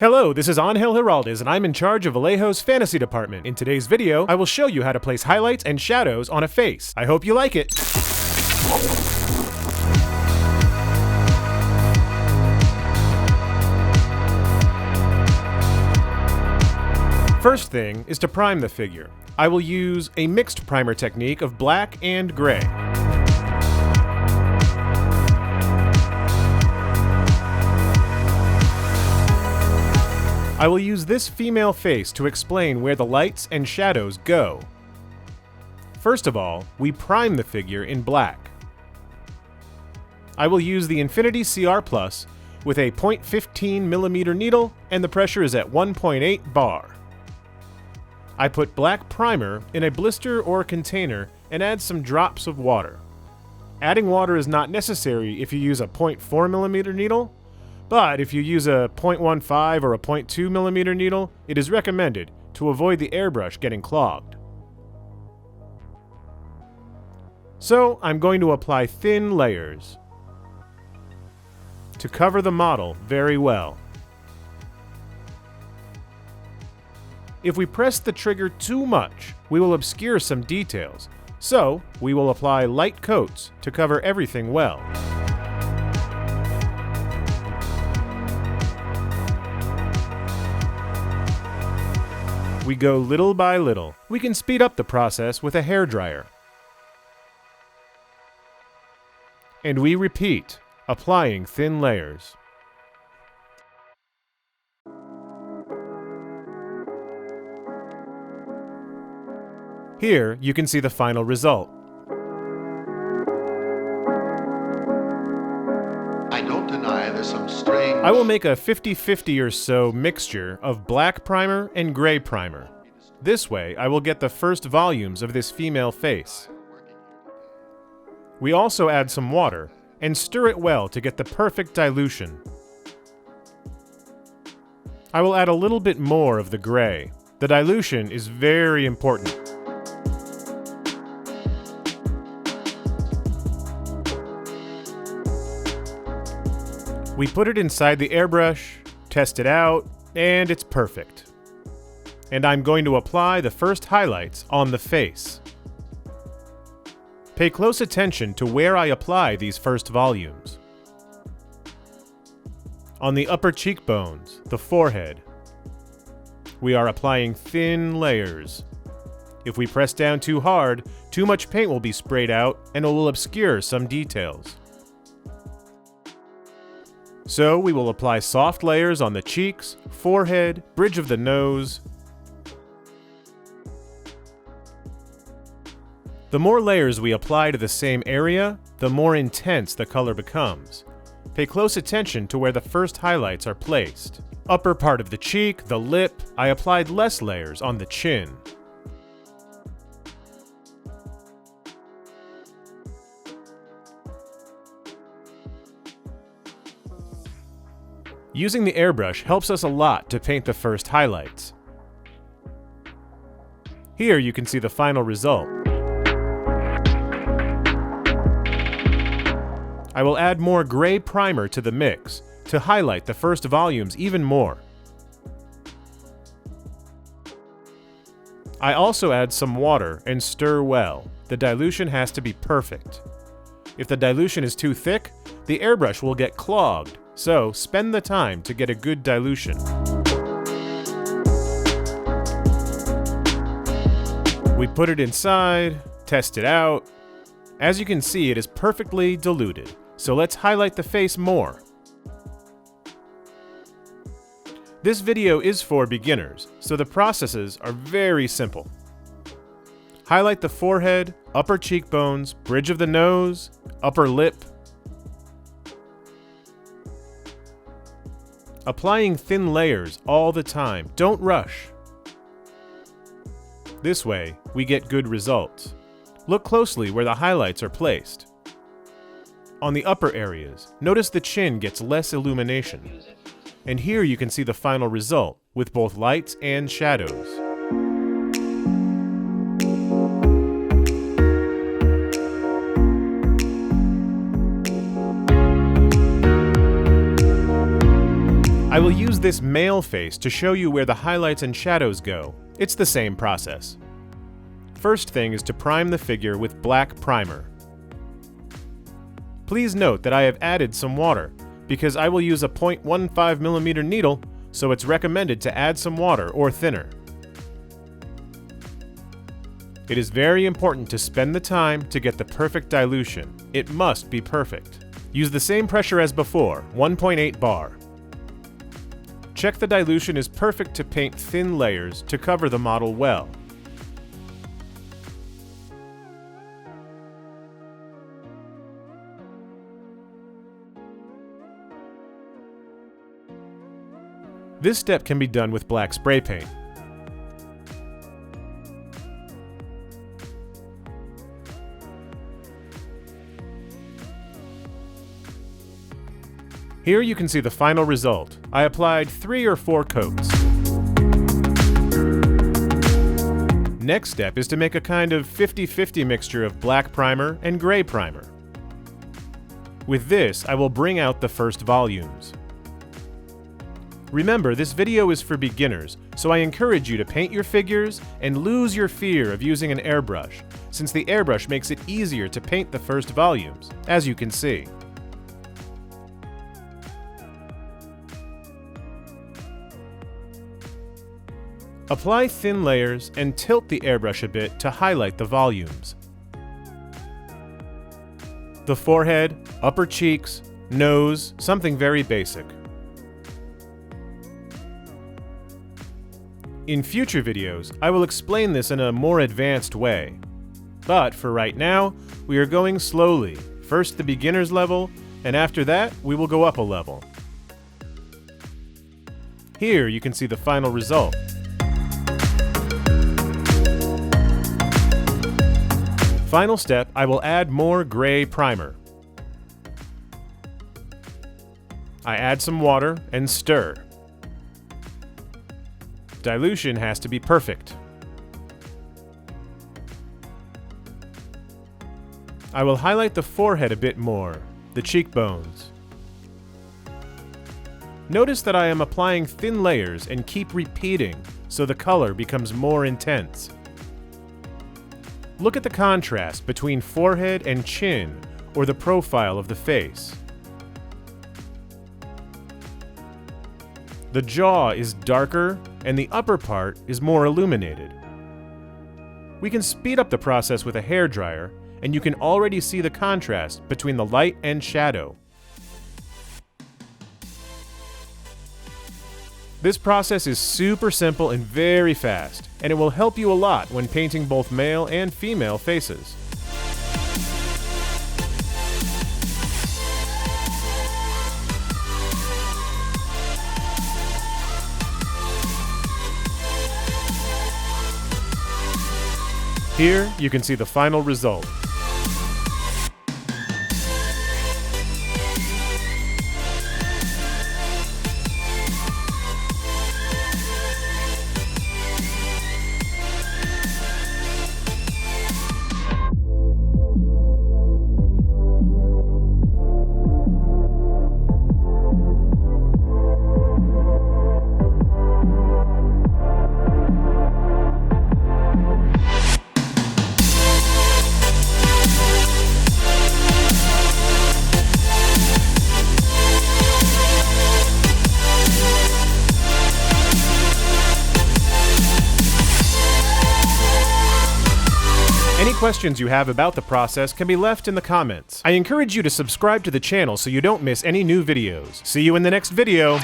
Hello, this is Ángel Giráldez, and I'm in charge of Vallejo's fantasy department. In today's video, I will show you how to place highlights and shadows on a face. I hope you like it. First thing is to prime the figure. I will use a mixed primer technique of black and gray. I will use this female face to explain where the lights and shadows go. First of all, we prime the figure in black. I will use the Infinity CR Plus with a 0.15mm needle, and the pressure is at 1.8 bar. I put black primer in a blister or container and add some drops of water. Adding water is not necessary if you use a 0.4mm needle, but if you use a 0.15 or a 0.2mm needle, it is recommended to avoid the airbrush getting clogged. So I'm going to apply thin layers to cover the model very well. If we press the trigger too much, we will obscure some details, so we will apply light coats to cover everything well. We go little by little. We can speed up the process with a hairdryer. And we repeat, applying thin layers. Here, you can see the final result. I don't deny there's some strange... I will make a 50-50 or so mixture of black primer and gray primer. This way, I will get the first volumes of this female face. We also add some water and stir it well to get the perfect dilution. I will add a little bit more of the gray. The dilution is very important. We put it inside the airbrush, test it out, and it's perfect. And I'm going to apply the first highlights on the face. Pay close attention to where I apply these first volumes. On the upper cheekbones, the forehead, we are applying thin layers. If we press down too hard, too much paint will be sprayed out and it will obscure some details. So we will apply soft layers on the cheeks, forehead, bridge of the nose. The more layers we apply to the same area, the more intense the color becomes. Pay close attention to where the first highlights are placed. Upper part of the cheek, the lip, I applied less layers on the chin. Using the airbrush helps us a lot to paint the first highlights. Here you can see the final result. I will add more gray primer to the mix to highlight the first volumes even more. I also add some water and stir well. The dilution has to be perfect. If the dilution is too thick, the airbrush will get clogged. So, spend the time to get a good dilution. We put it inside, test it out. As you can see, it is perfectly diluted. So let's highlight the face more. This video is for beginners, so the processes are very simple. Highlight the forehead, upper cheekbones, bridge of the nose, upper lip. Applying thin layers all the time. Don't rush. This way, we get good results. Look closely where the highlights are placed. On the upper areas, notice the chin gets less illumination. And here you can see the final result with both lights and shadows. I will use use this male face to show you where the highlights and shadows go. It's the same process. First thing is to prime the figure with black primer. Please note that I have added some water, because I will use a 0.15mm needle, so it's recommended to add some water or thinner. It is very important to spend the time to get the perfect dilution. It must be perfect. Use the same pressure as before, 1.8 bar. Check the dilution is perfect to paint thin layers to cover the model well. This step can be done with black spray paint. Here you can see the final result. I applied 3 or 4 coats. Next step is to make a kind of 50-50 mixture of black primer and gray primer. With this, I will bring out the first volumes. Remember, this video is for beginners, so I encourage you to paint your figures and lose your fear of using an airbrush, since the airbrush makes it easier to paint the first volumes, as you can see. Apply thin layers and tilt the airbrush a bit to highlight the volumes. The forehead, upper cheeks, nose, something very basic. In future videos, I will explain this in a more advanced way. But for right now, we are going slowly. First the beginner's level, and after that, we will go up a level. Here you can see the final result. Final step, I will add more gray primer. I add some water and stir. Dilution has to be perfect. I will highlight the forehead a bit more, the cheekbones. Notice that I am applying thin layers and keep repeating, so the color becomes more intense. Look at the contrast between forehead and chin, or the profile of the face. The jaw is darker, and the upper part is more illuminated. We can speed up the process with a hairdryer, and you can already see the contrast between the light and shadow. This process is super simple and very fast, and it will help you a lot when painting both male and female faces. Here you can see the final result. Any questions you have about the process can be left in the comments. I encourage you to subscribe to the channel so you don't miss any new videos. See you in the next video!